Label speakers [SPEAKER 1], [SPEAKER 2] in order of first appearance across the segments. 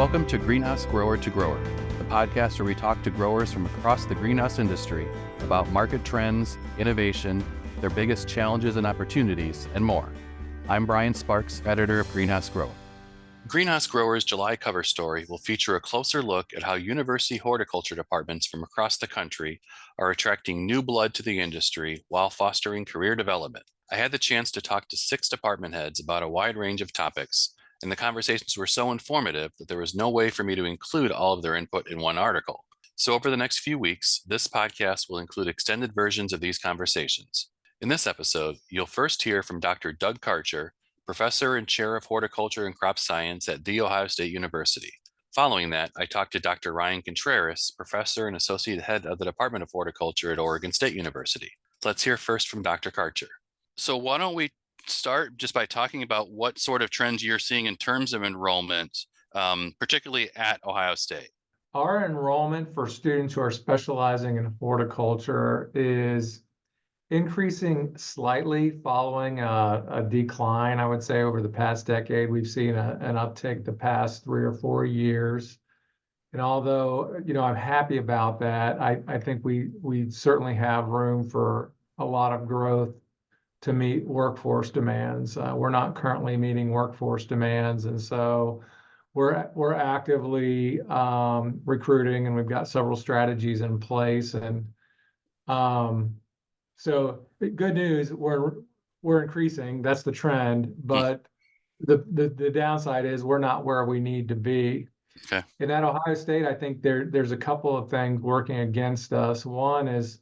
[SPEAKER 1] Welcome to Greenhouse Grower to Grower, the podcast where we talk to growers from across the greenhouse industry about market trends, innovation, their biggest challenges and opportunities, and more. I'm Brian Sparks, editor of Greenhouse Grower. Greenhouse Grower's July cover story will feature a closer look at how university horticulture departments from across the country are attracting new blood to the industry while fostering career development. I had the chance to talk to 6 department heads about a wide range of topics, and the conversations were so informative that there was no way for me to include all of their input in one article. So over the next few weeks, this podcast will include extended versions of these conversations. In this episode, you'll first hear from Dr. Doug Karcher, professor and chair of horticulture and crop science at The Ohio State University. Following that, I talked to Dr. Ryan Contreras, professor and associate head of the Department of Horticulture at Oregon State University. Let's hear first from Dr. Karcher. So why don't we start just by talking about what sort of trends you're seeing in terms of enrollment, particularly at Ohio State.
[SPEAKER 2] Our enrollment for students who are specializing in horticulture is increasing slightly following a decline, I would say, over the past decade. We've seen an uptick the past 3 or 4 years. And although, I'm happy about that, I think we certainly have room for a lot of growth to meet workforce demands. We're not currently meeting workforce demands, and so we're actively recruiting, and we've got several strategies in place. And so good news, we're increasing. That's the trend, but the downside is we're not where we need to be.
[SPEAKER 1] Okay.
[SPEAKER 2] And at Ohio State, I think there's a couple of things working against us. One is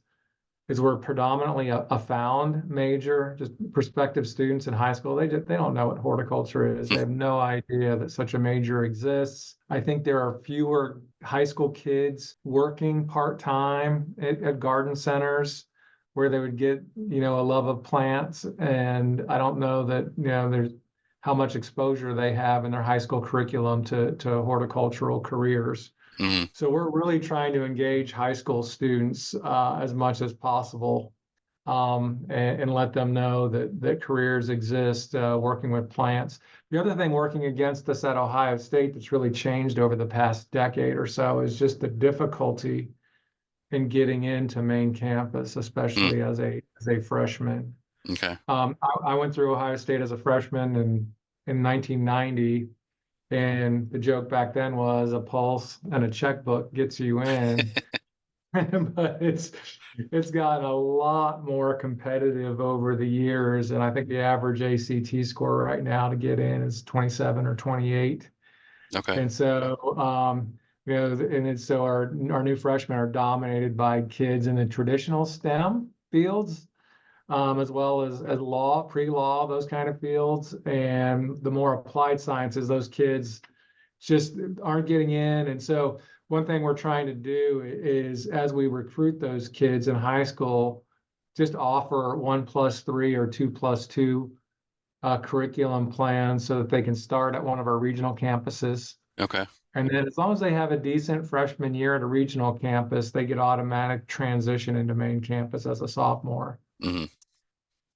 [SPEAKER 2] we're predominantly a found major. Just prospective students in high school, they don't know what horticulture is. They have no idea that such a major exists. I think there are fewer high school kids working part-time at garden centers where they would get, a love of plants. And I don't know that, there's how much exposure they have in their high school curriculum to horticultural careers.
[SPEAKER 1] Mm-hmm.
[SPEAKER 2] So we're really trying to engage high school students as much as possible and let them know that careers exist working with plants. The other thing working against us at Ohio State that's really changed over the past decade or so is just the difficulty in getting into main campus, especially as a freshman.
[SPEAKER 1] Okay.
[SPEAKER 2] I went through Ohio State as a freshman in 1990. And the joke back then was a pulse and a checkbook gets you in, but it's gotten a lot more competitive over the years. And I think the average ACT score right now to get in is 27 or 28.
[SPEAKER 1] Okay.
[SPEAKER 2] And so, so our new freshmen are dominated by kids in the traditional STEM fields, as well as law, pre-law, those kind of fields. And the more applied sciences, those kids just aren't getting in. And so one thing we're trying to do is, as we recruit those kids in high school, just offer 1+3 or 2+2 curriculum plans so that they can start at one of our regional campuses.
[SPEAKER 1] Okay.
[SPEAKER 2] And then as long as they have a decent freshman year at a regional campus, they get automatic transition into main campus as a sophomore.
[SPEAKER 1] Mm-hmm.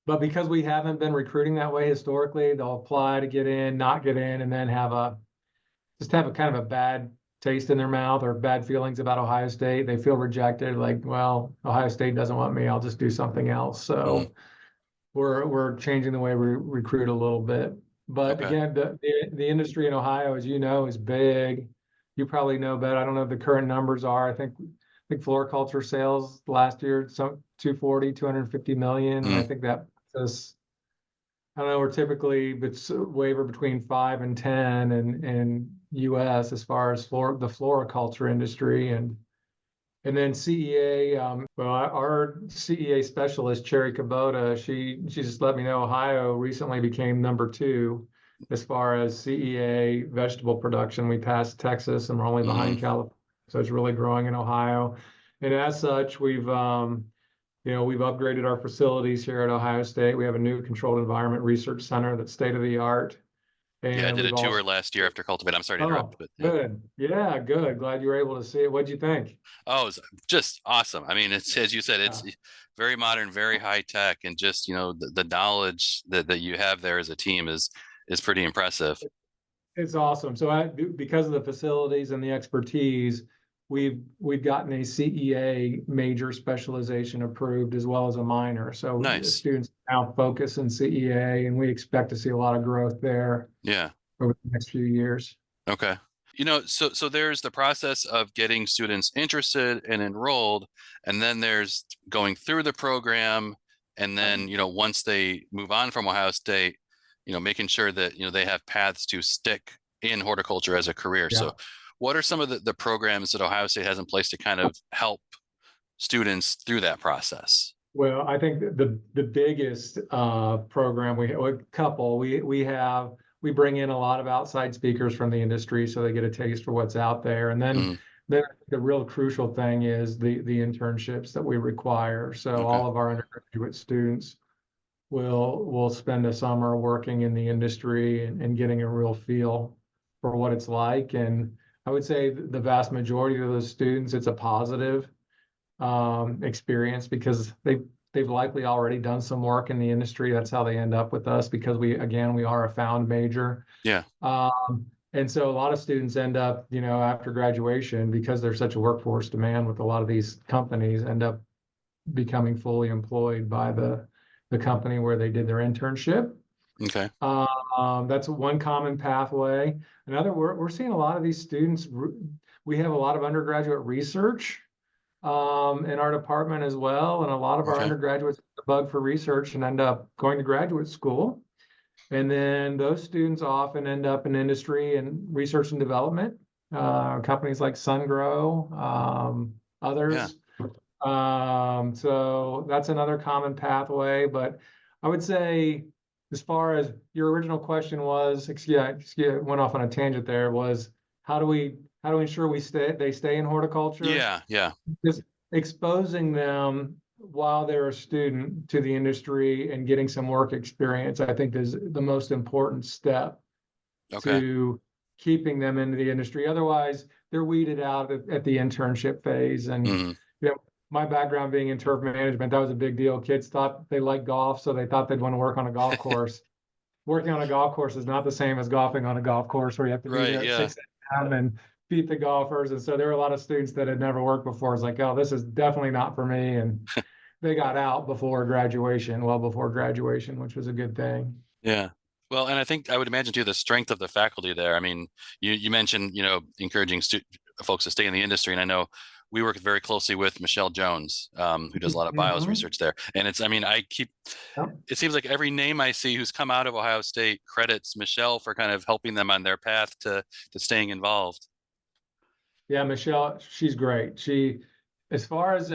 [SPEAKER 2] But because we haven't been recruiting that way historically, they'll apply to get in, not get in, and then have a kind of a bad taste in their mouth or bad feelings about Ohio State. They feel rejected, like, well, Ohio State doesn't want me, I'll just do something else. So we're changing the way we recruit a little bit. But again, the industry in Ohio, as you know, is big. You probably know better. I don't know what the current numbers are. I think floriculture sales last year, some 250 million. And I think that puts us, I don't know, we're typically waver between 5 and 10 in US as far as the floriculture industry. And then CEA, our CEA specialist, Cherry Kubota, she just let me know Ohio recently became number 2 as far as CEA vegetable production. We passed Texas and we're only behind California. So it's really growing in Ohio. And as such, we've upgraded our facilities here at Ohio State. We have a new controlled environment research center that's state of the art. And
[SPEAKER 1] I did a tour last year after Cultivate. I'm sorry to interrupt, but
[SPEAKER 2] good. Yeah, good. Glad you were able to see it. What'd you think?
[SPEAKER 1] Oh, it's just awesome. I mean, it's, as you said, it's very modern, very high tech, and just, the knowledge that you have there as a team is pretty impressive.
[SPEAKER 2] It's awesome. So because of the facilities and the expertise, we've gotten a CEA major specialization approved as well as a minor. So
[SPEAKER 1] Nice.
[SPEAKER 2] students now focus in CEA, and we expect to see a lot of growth there
[SPEAKER 1] Yeah.
[SPEAKER 2] over the next few years.
[SPEAKER 1] Okay. So there's the process of getting students interested and enrolled, and then there's going through the program, and then, once they move on from Ohio State, making sure that, they have paths to stick in horticulture as a career.
[SPEAKER 2] Yeah.
[SPEAKER 1] So what are some of the programs that Ohio State has in place to kind of help students through that process?
[SPEAKER 2] Well, I think the biggest program we bring in a lot of outside speakers from the industry so they get a taste for what's out there. And then
[SPEAKER 1] Mhm.
[SPEAKER 2] the real crucial thing is the internships that we require. So
[SPEAKER 1] Okay.
[SPEAKER 2] all of our undergraduate students will spend a summer working in the industry and getting a real feel for what it's like. And I would say the vast majority of those students, it's a positive experience because they've likely already done some work in the industry. That's how they end up with us because we are a found major.
[SPEAKER 1] Yeah.
[SPEAKER 2] And so a lot of students end up, after graduation, because there's such a workforce demand with a lot of these companies, end up becoming fully employed by the company where they did their internship.
[SPEAKER 1] Okay.
[SPEAKER 2] That's one common pathway. Another, we're seeing a lot of these students. We have a lot of undergraduate research in our department as well, and a lot of our
[SPEAKER 1] Okay.
[SPEAKER 2] undergraduates have a bug for research and end up going to graduate school. And then those students often end up in industry and research and development, companies like SunGrow, others. So that's another common pathway. But I would say, as far as your original question was, went off on a tangent there, was how do we ensure they stay in horticulture?
[SPEAKER 1] Yeah.
[SPEAKER 2] Just exposing them while they're a student to the industry and getting some work experience, I think, is the most important step
[SPEAKER 1] Okay.
[SPEAKER 2] to keeping them into the industry. Otherwise, they're weeded out at the internship phase. And
[SPEAKER 1] Mhm.
[SPEAKER 2] my background being in turf management, that was a big deal. Kids thought they liked golf, so they thought they'd want to work on a golf course. Working on a golf course is not the same as golfing on a golf course where you have to be
[SPEAKER 1] Right.
[SPEAKER 2] there at
[SPEAKER 1] Yeah.
[SPEAKER 2] 6 a.m. and beat the golfers. And so there were a lot of students that had never worked before. It's like, oh, this is definitely not for me. And they got out before graduation, well before graduation, which was a good thing.
[SPEAKER 1] Yeah. Well, and I think I would imagine too the strength of the faculty there. I mean, you mentioned, encouraging folks to stay in the industry, and I know we work very closely with Michelle Jones, who does a lot of bios
[SPEAKER 2] Mhm.
[SPEAKER 1] research there. And
[SPEAKER 2] Yep.
[SPEAKER 1] it seems like every name I see who's come out of Ohio State credits Michelle for kind of helping them on their path to staying involved.
[SPEAKER 2] Yeah, Michelle, she's great. As far as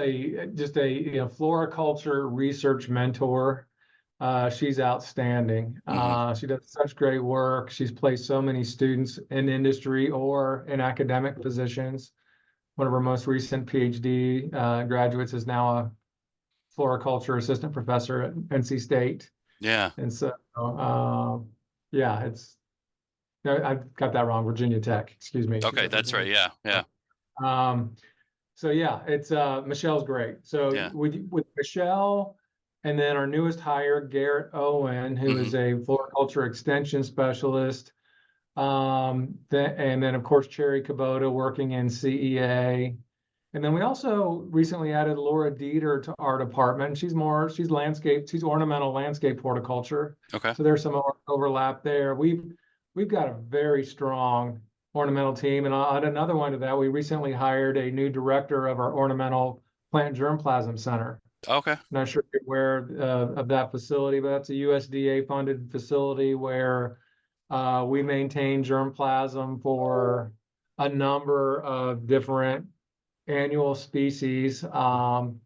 [SPEAKER 2] just a floriculture research mentor, she's outstanding.
[SPEAKER 1] Mm-hmm.
[SPEAKER 2] She does such great work. She's placed so many students in industry or in academic positions. One of her most recent PhD graduates is now a floriculture assistant professor at NC State.
[SPEAKER 1] Yeah.
[SPEAKER 2] And so, yeah, no, I got that wrong. Virginia Tech, excuse me. She's
[SPEAKER 1] Okay,
[SPEAKER 2] at
[SPEAKER 1] that's right.
[SPEAKER 2] Virginia.
[SPEAKER 1] Yeah.
[SPEAKER 2] Um, so yeah, it's Michelle's great. So
[SPEAKER 1] Yeah.
[SPEAKER 2] with Michelle, and then our newest hire, Garrett Owen, who
[SPEAKER 1] Mm-hmm.
[SPEAKER 2] is a floriculture extension specialist. And then of course Cherry Kubota working in CEA. And then we also recently added Laura Dieter to our department. She's ornamental landscape horticulture.
[SPEAKER 1] Okay.
[SPEAKER 2] So there's some overlap there. We've got a very strong ornamental team. And I'll add another one to that. We recently hired a new director of our ornamental plant germplasm center.
[SPEAKER 1] Okay.
[SPEAKER 2] Not sure if you're aware of that facility, but that's a USDA funded facility where we maintain germplasm for a number of different annual species. And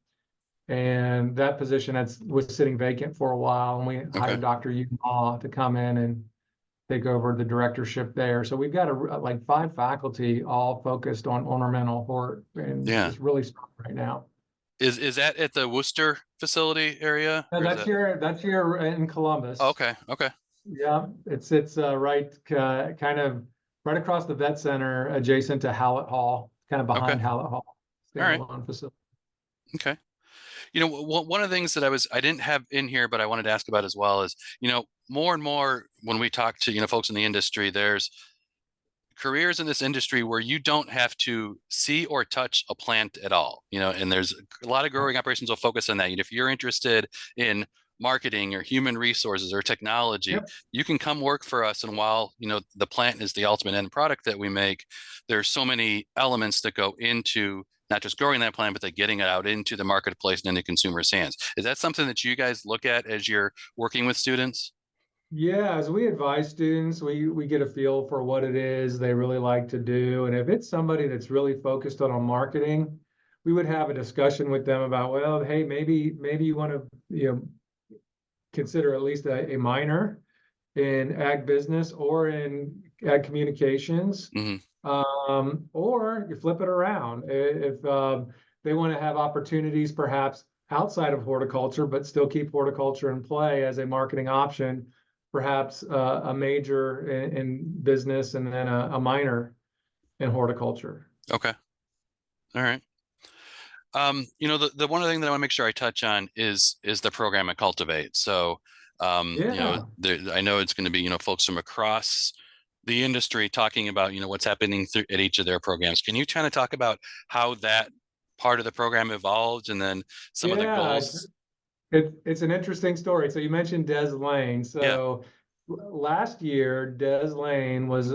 [SPEAKER 2] that position was sitting vacant for a while, and we hired Dr. Yu Ma to come in and take over the directorship there. So we've got like 5 faculty all focused on ornamental hort, and
[SPEAKER 1] Yeah.
[SPEAKER 2] it's really strong right now.
[SPEAKER 1] Is that at the Worcester facility area?
[SPEAKER 2] No, that's here in Columbus.
[SPEAKER 1] Okay.
[SPEAKER 2] Yeah, it's right kind of right across the vet center, adjacent to Hallett Hall, kind of behind Hallett Hall.
[SPEAKER 1] All right.
[SPEAKER 2] Standalone facility.
[SPEAKER 1] Okay. One of the things that I didn't have in here, but I wanted to ask about as well is, more and more when we talk to, folks in the industry, there's careers in this industry where you don't have to see or touch a plant at all, and there's a lot of growing operations will focus on that. And if you're interested in marketing or human resources or technology,
[SPEAKER 2] Yep.
[SPEAKER 1] you can come work for us. And while, the plant is the ultimate end product that we make, there's so many elements that go into not just growing that plant, but then getting it out into the marketplace and into consumers' hands. Is that something that you guys look at as you're working with students?
[SPEAKER 2] Yeah, as we advise students, we get a feel for what it is they really like to do. And if it's somebody that's really focused on marketing, we would have a discussion with them about, well, hey, maybe you want to, consider at least a minor in ag business or in ag communications.
[SPEAKER 1] Hmm.
[SPEAKER 2] Or you flip it around. If they want to have opportunities perhaps outside of horticulture, but still keep horticulture in play as a marketing option, perhaps a major in business and then a minor in horticulture.
[SPEAKER 1] Okay. All right. The one thing that I want to make sure I touch on is the program at Cultivate. So,
[SPEAKER 2] Yeah.
[SPEAKER 1] I know it's going to be, folks from across the industry talking about, what's happening at each of their programs. Can you kind of talk about how that part of the program evolved and then some of the
[SPEAKER 2] Yeah,
[SPEAKER 1] goals?
[SPEAKER 2] it's an interesting story. So you mentioned Des Lane.
[SPEAKER 1] Yeah.
[SPEAKER 2] So last year, Des Lane was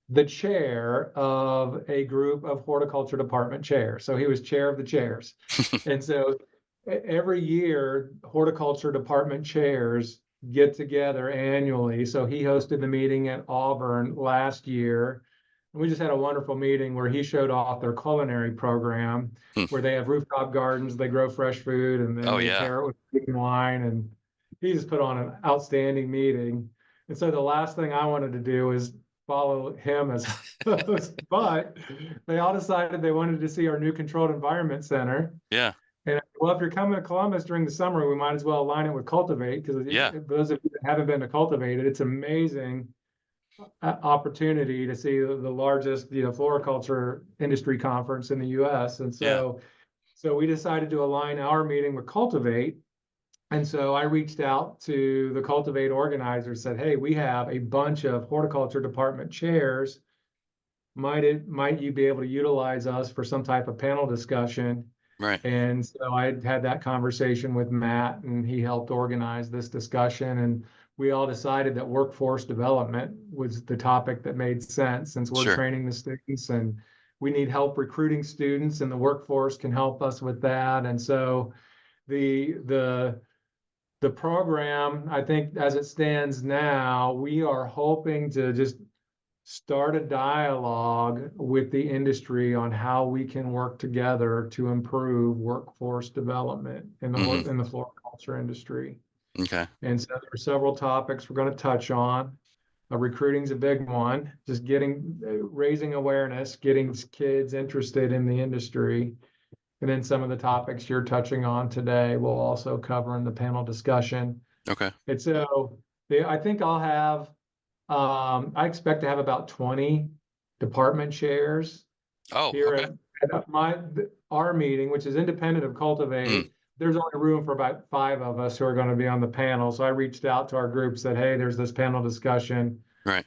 [SPEAKER 2] the chair of a group of horticulture department chairs. So he was chair of the chairs. And so every year, horticulture department chairs get together annually. So he hosted the meeting at Auburn last year. And we just had a wonderful meeting where he showed off their culinary program,
[SPEAKER 1] Hmm.
[SPEAKER 2] where they have rooftop gardens, they grow fresh food, and then
[SPEAKER 1] Oh,
[SPEAKER 2] they
[SPEAKER 1] yeah.
[SPEAKER 2] pair it with food and wine. And he just put on an outstanding meeting. And so the last thing I wanted to do is follow him as host, but they all decided they wanted to see our new controlled environment center.
[SPEAKER 1] Yeah.
[SPEAKER 2] And well, if you're coming to Columbus during the summer, we might as well align it with Cultivate, because
[SPEAKER 1] Yeah.
[SPEAKER 2] those of you that haven't been to Cultivate, it's amazing opportunity to see the largest, floriculture industry conference in the U.S. And
[SPEAKER 1] Yeah.
[SPEAKER 2] so we decided to align our meeting with Cultivate. And so I reached out to the Cultivate organizers, said, hey, we have a bunch of horticulture department chairs. Might you be able to utilize us for some type of panel discussion?
[SPEAKER 1] Right.
[SPEAKER 2] And so I had that conversation with Matt, and he helped organize this discussion. And we all decided that workforce development was the topic that made sense, since we're
[SPEAKER 1] Sure.
[SPEAKER 2] training the students and we need help recruiting students, and the workforce can help us with that. And so the program, I think as it stands now, we are hoping to just start a dialogue with the industry on how we can work together to improve workforce development in the
[SPEAKER 1] Hmm.
[SPEAKER 2] in the floriculture industry.
[SPEAKER 1] Okay.
[SPEAKER 2] And so there are several topics we're going to touch on. Recruiting's a big one. Just raising awareness, getting kids interested in the industry. And then some of the topics you're touching on today we'll also cover in the panel discussion.
[SPEAKER 1] Okay.
[SPEAKER 2] And so I think I expect to have about 20 department chairs
[SPEAKER 1] Oh,
[SPEAKER 2] here
[SPEAKER 1] okay.
[SPEAKER 2] at our meeting, which is independent of
[SPEAKER 1] Mm.
[SPEAKER 2] Cultivate. There's only room for about 5 of us who are going to be on the panel. So I reached out to our group, said, hey, there's this panel discussion.
[SPEAKER 1] Right.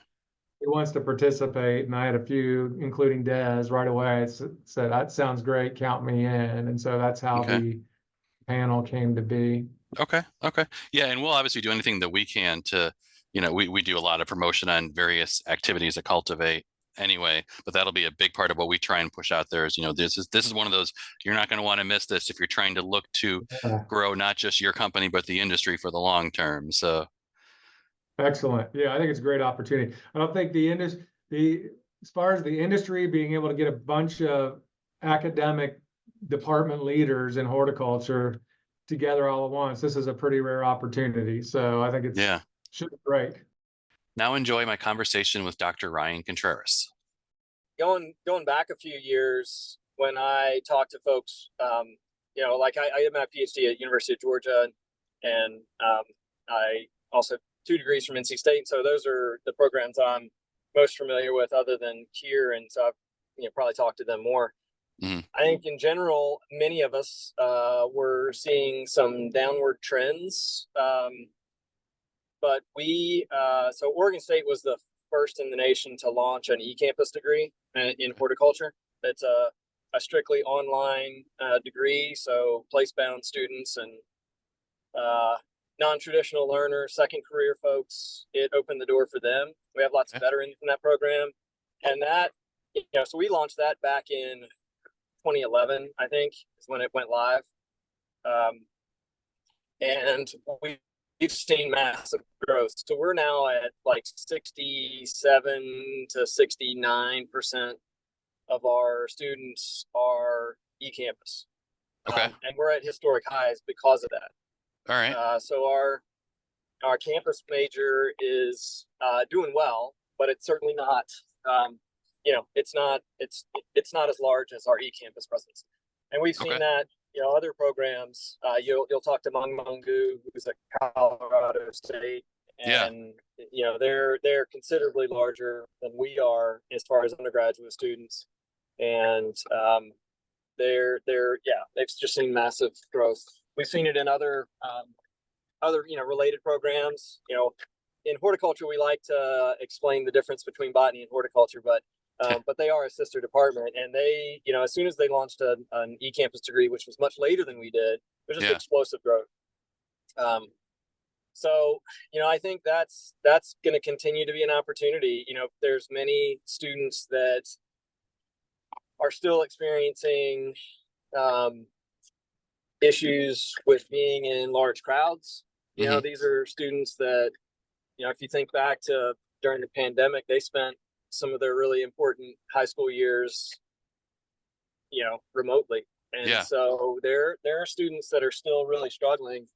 [SPEAKER 2] Who wants to participate? And I had a few, including Des, right away. Said, that sounds great. Count me in. And so that's how
[SPEAKER 1] Okay.
[SPEAKER 2] the panel came to be.
[SPEAKER 1] Okay. Okay. Yeah. And we'll obviously do anything that we can to, we do a lot of promotion on various activities that Cultivate anyway, but that'll be a big part of what we try and push out there is, this is one of those, you're not going to want to miss this if you're trying to look to
[SPEAKER 2] Yeah.
[SPEAKER 1] grow not just your company, but the industry for the long term. So,
[SPEAKER 2] Excellent. Yeah, I think it's a great opportunity. I don't think as far as the industry being able to get a bunch of academic department leaders in horticulture together all at once, this is a pretty rare opportunity. So I think
[SPEAKER 1] yeah.
[SPEAKER 2] should be great.
[SPEAKER 1] Now enjoy my conversation with Dr. Ryan Contreras.
[SPEAKER 3] Going back a few years when I talked to folks, like I did my PhD at University of Georgia, and I also have 2 degrees from NC State. So those are the programs I'm most familiar with, other than here, and so I've probably talked to them more.
[SPEAKER 1] Mm-hmm.
[SPEAKER 3] I think in general, many of us were seeing some downward trends, but so Oregon State was the first in the nation to launch an e-campus degree in horticulture. It's a strictly online degree, so place-bound students and non-traditional learners, second career folks, it opened the door for them. We have lots of veterans in that program, and that, so we launched that back in 2011, I think, is when it went live. And we've seen massive growth. So we're now at like 67 to 69% of our students are e-campus.
[SPEAKER 1] Okay.
[SPEAKER 3] And we're at historic highs because of that.
[SPEAKER 1] All right.
[SPEAKER 3] So our campus major is doing well, but it's certainly not, it's not as large as our e-campus presence. And we've seen that, other programs, you'll talk to Mung Mungu, who's at Colorado State, and they're considerably larger than we are as far as undergraduate students, and they've just seen massive growth. We've seen it in other related programs. In horticulture, we like to explain the difference between botany and horticulture, but they are a sister department, and they, as soon as they launched an e-campus degree, which was much later than we did, there's just explosive growth. So, I think that's going to continue to be an opportunity. There's many students that are still experiencing issues with being in large crowds. These are students that, if you think back to during the pandemic, they spent some of their really important high school years, remotely. And so there are students that are still really struggling.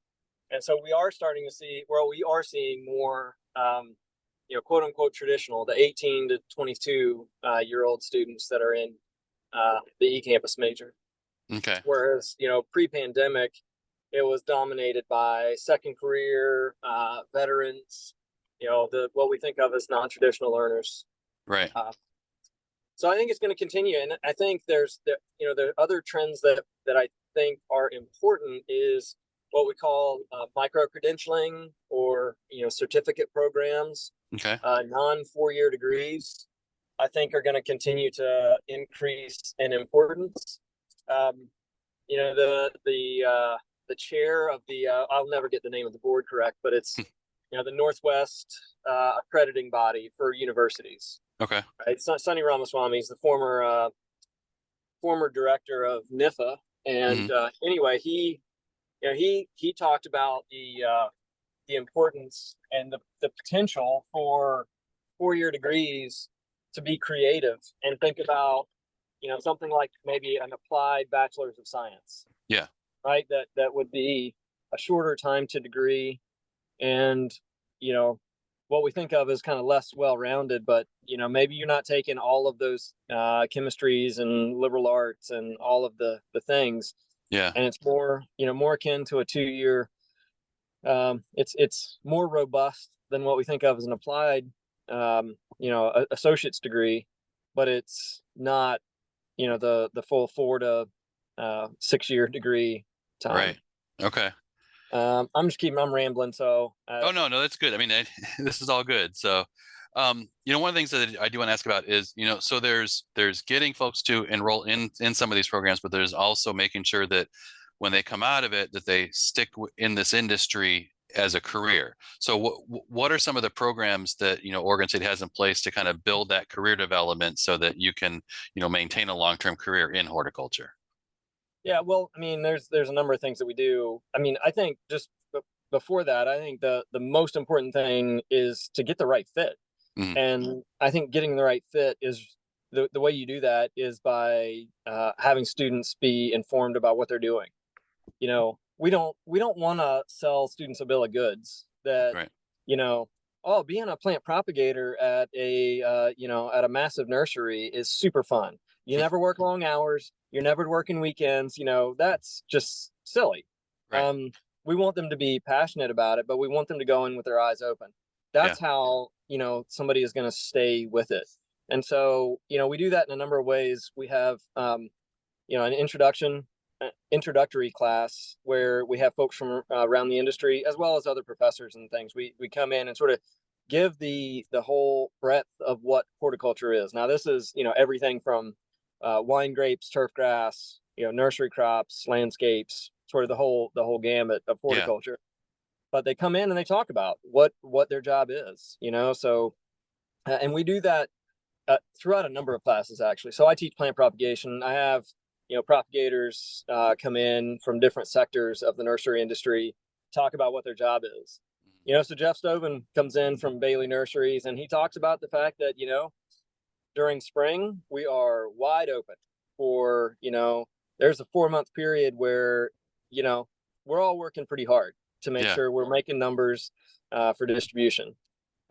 [SPEAKER 3] And so we are starting to see, we are seeing more, quote unquote traditional, the 18 to 22 year old students that are in the e-campus major.
[SPEAKER 1] Okay.
[SPEAKER 3] Whereas, pre-pandemic, it was dominated by second career veterans, what we think of as non-traditional learners.
[SPEAKER 1] Right.
[SPEAKER 3] So I think it's going to continue, and I think there's the other trends that I think are important is what we call micro-credentialing, or certificate programs.
[SPEAKER 1] Okay.
[SPEAKER 3] Non-4-year degrees, I think, are going to continue to increase in importance. The chair of the I'll never get the name of the board correct, but it's the Northwest accrediting body for universities.
[SPEAKER 1] Okay.
[SPEAKER 3] Right? Sonny Ramaswamy is the former director of NIFA, and anyway, he talked about the importance and the potential for 4-year degrees to be creative and think about something like maybe an applied bachelor's of science.
[SPEAKER 1] Yeah.
[SPEAKER 3] Right. That would be a shorter time to degree, and what we think of as kind of less well-rounded, but maybe you're not taking all of those chemistries and liberal arts and all of the things.
[SPEAKER 1] Yeah.
[SPEAKER 3] And it's more akin to a 2-year. It's more robust than what we think of as an applied associate's degree, but it's not the full 4 to 6-year degree time.
[SPEAKER 1] Right. Okay.
[SPEAKER 3] I'm rambling. So.
[SPEAKER 1] No, that's good. I mean, this is all good. So, one of the things that I do want to ask about is, so there's getting folks to enroll in some of these programs, but there's also making sure that when they come out of it, that they stick in this industry as a career. So what are some of the programs that, Oregon State has in place to kind of build that career development so that you can, maintain a long-term career in horticulture?
[SPEAKER 3] Yeah, well, I mean, there's a number of things that we do. I mean, I think just before that, I think the most important thing is to get the right fit. Mm-hmm. And I think getting the right fit is the way you do that is by having students be informed about what they're doing. We don't want to sell students a bill of goods that, right. Being a plant propagator at at a massive nursery is super fun. You never work long hours. You're never working weekends. That's just silly. Right. We want them to be passionate about it, but we want them to go in with their eyes open. That's how, somebody is going to stay with it. And so, we do that in a number of ways. We have, an introductory class where we have folks from around the industry, as well as other professors and things. We come in and sort of give the whole breadth of what horticulture is. Now, this is, everything from wine grapes, turf grass, nursery crops, landscapes, sort of the whole gamut of
[SPEAKER 1] Yeah.
[SPEAKER 3] horticulture. But they come in and they talk about what their job is, So, and we do that throughout a number of classes, actually. So I teach plant propagation. I have propagators come in from different sectors of the nursery industry, talk about what their job is. So Jeff Stoven comes in from Bailey Nurseries, and he talks about the fact that during spring we are wide open for there's a 4-month period where we're all working pretty hard to make
[SPEAKER 1] Yeah.
[SPEAKER 3] sure we're making numbers for distribution.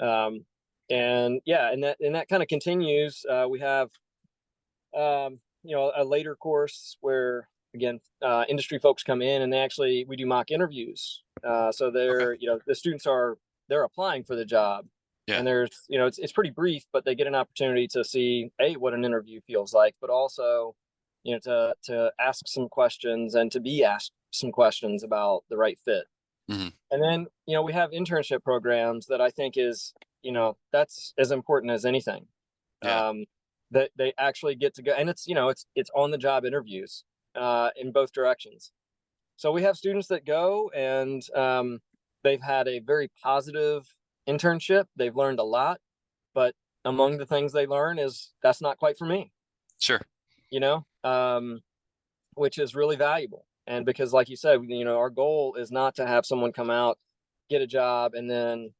[SPEAKER 3] And that kind of continues. We have a later course where, again, industry folks come in and we do mock interviews. So they're, the students they're applying for the job.
[SPEAKER 1] Yeah.
[SPEAKER 3] And there's, it's pretty brief, but they get an opportunity to see what an interview feels like, but also, to ask some questions and to be asked some questions about the right fit.
[SPEAKER 1] Mm-hmm.
[SPEAKER 3] And then, we have internship programs that I think is, that's as important as anything.
[SPEAKER 1] Yeah.
[SPEAKER 3] That they actually get to go, and it's on the job interviews in both directions. So we have students that go and they've had a very positive internship. They've learned a lot, but among the things they learn is that's not quite for me.
[SPEAKER 1] Sure.
[SPEAKER 3] Which is really valuable. And because, like you said, our goal is not to have someone come out, get a job, and then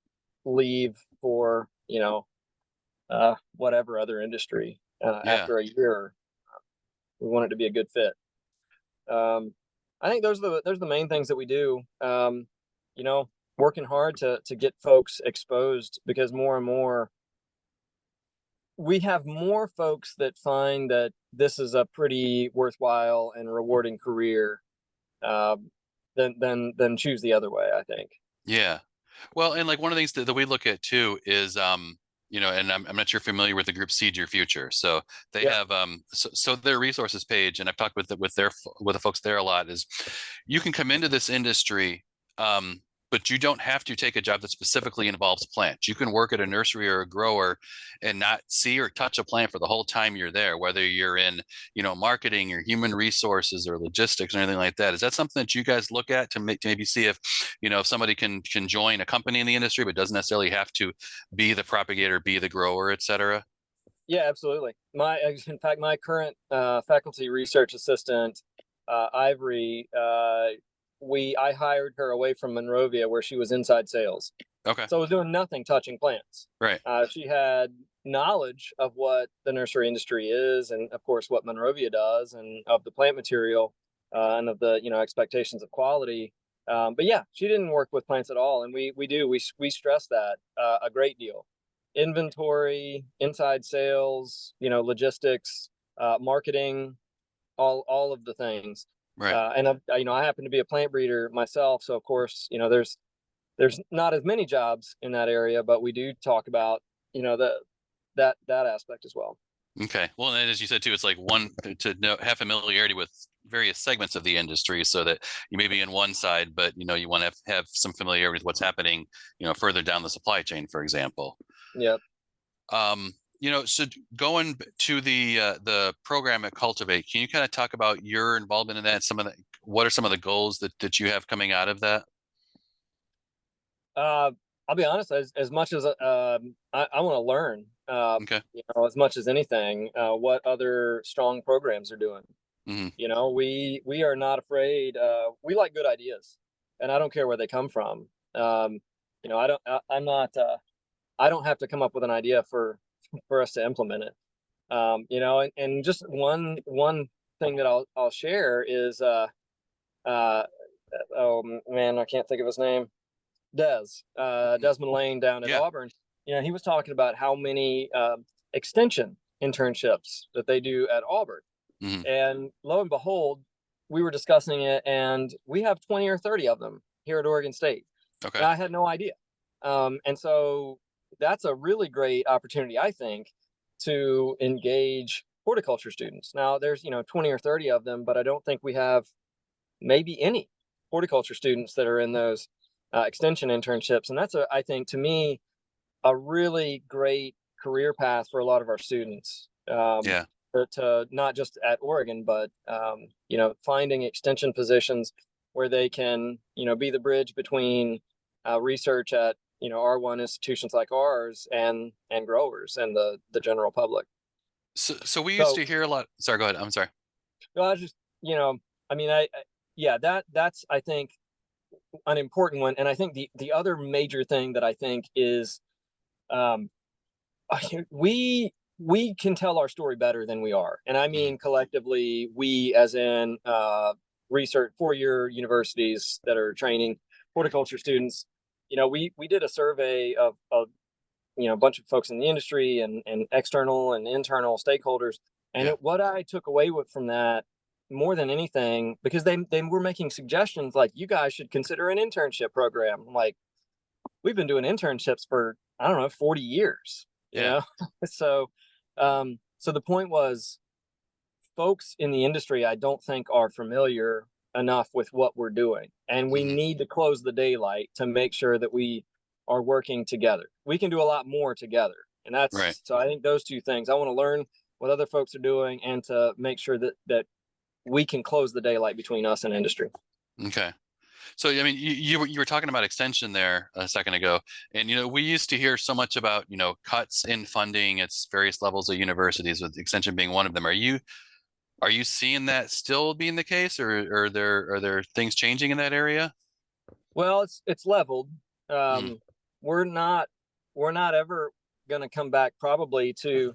[SPEAKER 3] leave for whatever other industry after a year. We want it to be a good fit. I think those are the main things that we do. Working hard to get folks exposed, because more and more we have more folks that find that this is a pretty worthwhile and rewarding career than choose the other way, I think.
[SPEAKER 1] Yeah. Well, and like one of the things that we look at too is, and I'm not sure if you're familiar with the group Seed Your Future. So they have so their resources page, and I've talked with the folks there a lot, is you can come into this industry, but you don't have to take a job that specifically involves plants. You can work at a nursery or a grower and not see or touch a plant for the whole time you're there, whether you're in, marketing or human resources or logistics or anything like that. Is that something that you guys look at to maybe see if, if somebody can join a company in the industry, but doesn't necessarily have to be the propagator, be the grower, et cetera?
[SPEAKER 3] Yeah, absolutely. In fact, my current faculty research assistant, Ivory, I hired her away from Monrovia, where she was inside sales.
[SPEAKER 1] Okay.
[SPEAKER 3] So I was doing nothing touching plants.
[SPEAKER 1] Right.
[SPEAKER 3] She had knowledge of what the nursery industry is, and of course what Monrovia does, and of the plant material, and of the expectations of quality. But yeah, she didn't work with plants at all, and we stress that a great deal. Inventory, inside sales, logistics, marketing, all of the things.
[SPEAKER 1] Right.
[SPEAKER 3] And I happen to be a plant breeder myself, so of course, there's not as many jobs in that area, but we do talk about, that aspect as well.
[SPEAKER 1] Okay. Well, and as you said too, it's like have familiarity with various segments of the industry, so that you may be in one side, but you want to have some familiarity with what's happening, further down the supply chain, for example.
[SPEAKER 3] Yep.
[SPEAKER 1] So going to the program at Cultivate, can you kind of talk about your involvement in that? What are some of the goals that you have coming out of that?
[SPEAKER 3] I'll be honest, as much as I want to learn,
[SPEAKER 1] Okay.
[SPEAKER 3] as much as anything, what other strong programs are doing.
[SPEAKER 1] Mm-hmm.
[SPEAKER 3] We are not afraid. We like good ideas, and I don't care where they come from. I don't have to come up with an idea for us to implement it. And just one thing that I'll share is oh man, I can't think of his name. Desmond Lane down at Auburn. He was talking about how many extension internships that they do at Auburn.
[SPEAKER 1] Mm-hmm.
[SPEAKER 3] And lo and behold, we were discussing it, and we have 20 or 30 of them here at Oregon State.
[SPEAKER 1] Okay.
[SPEAKER 3] And I had no idea. And so that's a really great opportunity, I think, to engage horticulture students. Now there's 20 or 30 of them, but I don't think we have maybe any horticulture students that are in those extension internships. And that's I think, to me, a really great career path for a lot of our students.
[SPEAKER 1] Yeah.
[SPEAKER 3] To not just at Oregon, but finding extension positions where they can, be the bridge between research at R1 institutions like ours and growers and the general public.
[SPEAKER 1] So we used
[SPEAKER 3] So,
[SPEAKER 1] to hear a lot. Sorry, go ahead. I'm sorry.
[SPEAKER 3] well, I just, I mean, yeah, that's I think an important one, and I think the other major thing that I think is, um, we can tell our story better than we are, and I mean collectively, we as in research 4-year universities that are training horticulture students. We did a survey of a bunch of folks in the industry and external and internal stakeholders, and
[SPEAKER 1] Yeah.
[SPEAKER 3] what I took away from that more than anything, because they were making suggestions like, you guys should consider an internship program. I'm like, we've been doing internships for, I don't know, 40 years,
[SPEAKER 1] Yeah.
[SPEAKER 3] so so the point was, folks in the industry I don't think are familiar enough with what we're doing, and we
[SPEAKER 1] Hmm.
[SPEAKER 3] need to close the daylight to make sure that we are working together. We can do a lot more together, and
[SPEAKER 1] Right.
[SPEAKER 3] so I think those two things, I want to learn what other folks are doing and to make sure that we can close the daylight between us and industry.
[SPEAKER 1] Okay. So, I mean, you were talking about extension there a second ago, and we used to hear so much about cuts in funding at various levels of universities, with extension being one of them. Are you seeing that still being the case, or are there things changing in that area?
[SPEAKER 3] Well, it's leveled.
[SPEAKER 1] Mm,
[SPEAKER 3] We're not ever going to come back probably to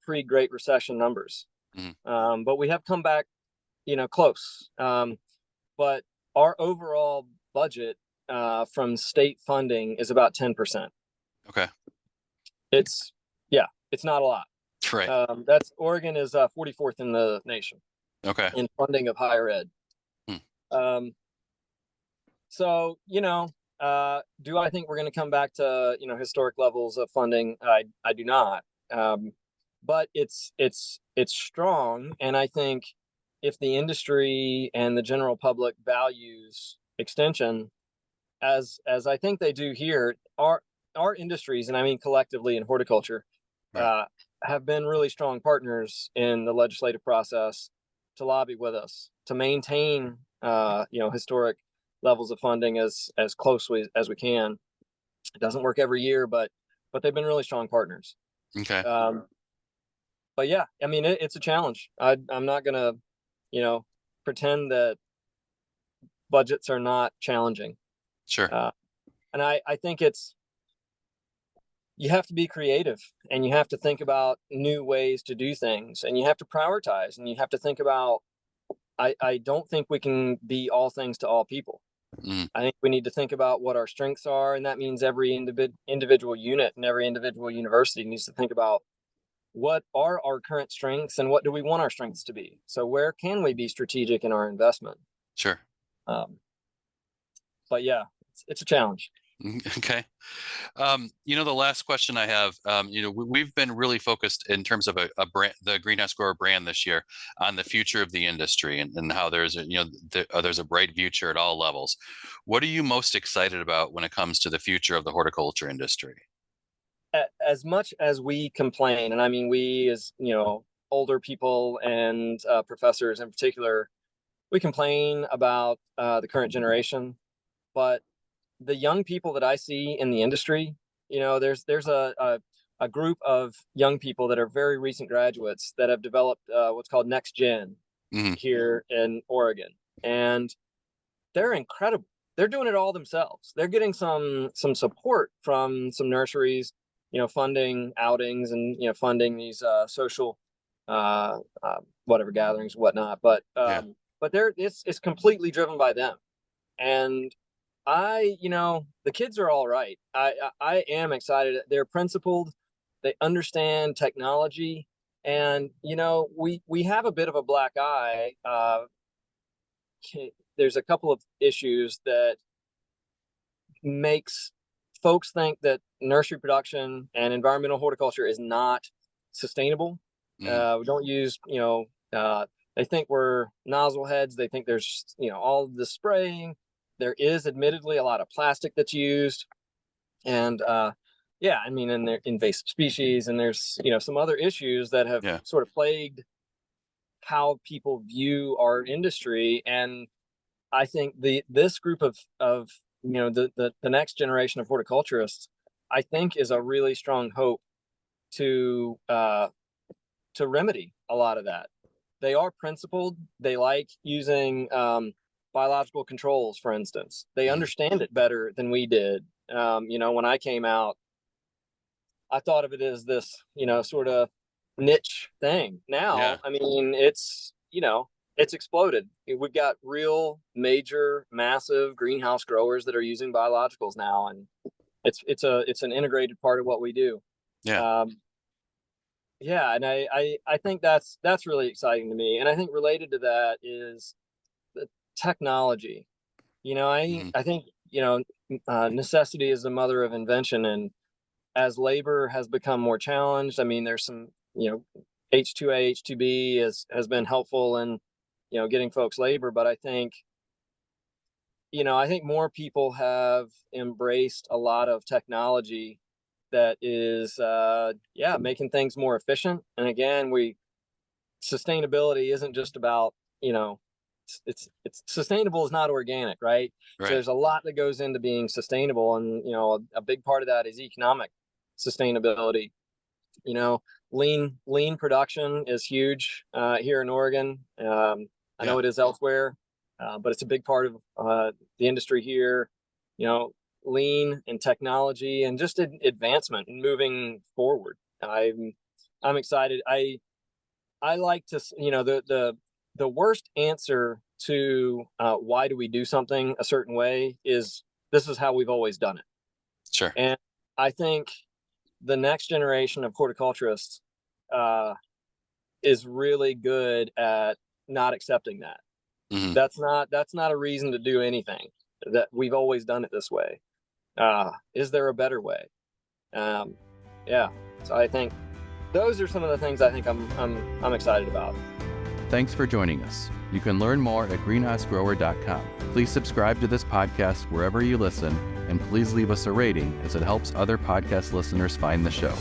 [SPEAKER 3] pre-Great Recession numbers,
[SPEAKER 1] mm,
[SPEAKER 3] but we have come back, close. But our overall budget from state funding is about 10%.
[SPEAKER 1] okay.
[SPEAKER 3] It's it's not a lot.
[SPEAKER 1] Right.
[SPEAKER 3] That's Oregon is 44th in the nation
[SPEAKER 1] Okay.
[SPEAKER 3] in funding of higher ed.
[SPEAKER 1] Mm,
[SPEAKER 3] Um, so do I think we're going to come back to historic levels of funding? I do not. But it's strong, and I think if the industry and the general public values extension, as I think they do here, our industries, and I mean collectively in horticulture,
[SPEAKER 1] right.
[SPEAKER 3] have been really strong partners in the legislative process to lobby with us to maintain historic levels of funding as closely as we can. It doesn't work every year, but they've been really strong partners.
[SPEAKER 1] Okay.
[SPEAKER 3] But yeah, I mean, it's a challenge. I'm not gonna pretend that budgets are not challenging.
[SPEAKER 1] Sure.
[SPEAKER 3] And I think you have to be creative, and you have to think about new ways to do things, and you have to prioritize, and you have to think about, I don't think we can be all things to all people.
[SPEAKER 1] Mm,
[SPEAKER 3] I think we need to think about what our strengths are, and that means every individual unit and every individual university needs to think about what are our current strengths and what do we want our strengths to be. So where can we be strategic in our investment?
[SPEAKER 1] sure.
[SPEAKER 3] Um, but yeah, it's a challenge.
[SPEAKER 1] Okay. The last question I have, we've been really focused in terms of a brand, the Greenhouse Grower brand this year, on the future of the industry, and how there's there's a bright future at all levels. What are you most excited about when it comes to the future of the horticulture industry?
[SPEAKER 3] As much as we complain, and I mean we as older people and professors in particular, we complain about the current generation, but the young people that I see in the industry, there's a group of young people that are very recent graduates that have developed what's called Next Gen
[SPEAKER 1] Mm,
[SPEAKER 3] here in Oregon, and they're incredible. They're doing it all themselves. They're getting some support from some nurseries, funding outings and funding these social whatever gatherings, whatnot. But
[SPEAKER 1] yeah.
[SPEAKER 3] it's completely driven by them. And the kids are all right. I am excited. They're principled. They understand technology, and we have a bit of a black eye. There's a couple of issues that makes folks think that nursery production and environmental horticulture is not sustainable.
[SPEAKER 1] Mm,
[SPEAKER 3] We don't use, they think we're nozzle heads. They think there's, all of the spraying. There is admittedly a lot of plastic that's used. And yeah, I mean, and they're invasive species, and there's, some other issues that have
[SPEAKER 1] Yeah.
[SPEAKER 3] sort of plagued how people view our industry. And I think this group of the next generation of horticulturists, I think, is a really strong hope to remedy a lot of that. They are principled. They like using biological controls, for instance. They understand it better than we did. When I came out, I thought of it as this, sort of niche thing. Now,
[SPEAKER 1] Yeah.
[SPEAKER 3] I mean, it's exploded. We've got real major, massive greenhouse growers that are using biologicals now, and it's an integrated part of what we do.
[SPEAKER 1] Yeah.
[SPEAKER 3] Yeah, and I think that's really exciting to me. And I think related to that is the technology. I think necessity is the mother of invention, and as labor has become more challenged, I mean, there's some H2A, H2B has been helpful in getting folks labor, but I think more people have embraced a lot of technology that is making things more efficient. And again, sustainability isn't just about it's sustainable is not organic, right?
[SPEAKER 1] Right.
[SPEAKER 3] So there's a lot that goes into being sustainable, and a big part of that is economic sustainability. Lean production is huge here in Oregon. I know it is elsewhere, but it's a big part of the industry here. Lean and technology and just advancement and moving forward. I'm excited. I like to, the worst answer to why do we do something a certain way is this is how we've always done it.
[SPEAKER 1] Sure.
[SPEAKER 3] And I think the next generation of horticulturists is really good at not accepting that.
[SPEAKER 1] Mm-hmm.
[SPEAKER 3] That's not a reason to do anything. That we've always done it this way. Is there a better way? Yeah. So I think those are some of the things I think I'm excited about.
[SPEAKER 1] Thanks for joining us. You can learn more at greenhousegrower.com. Please subscribe to this podcast wherever you listen, and please leave us a rating as it helps other podcast listeners find the show.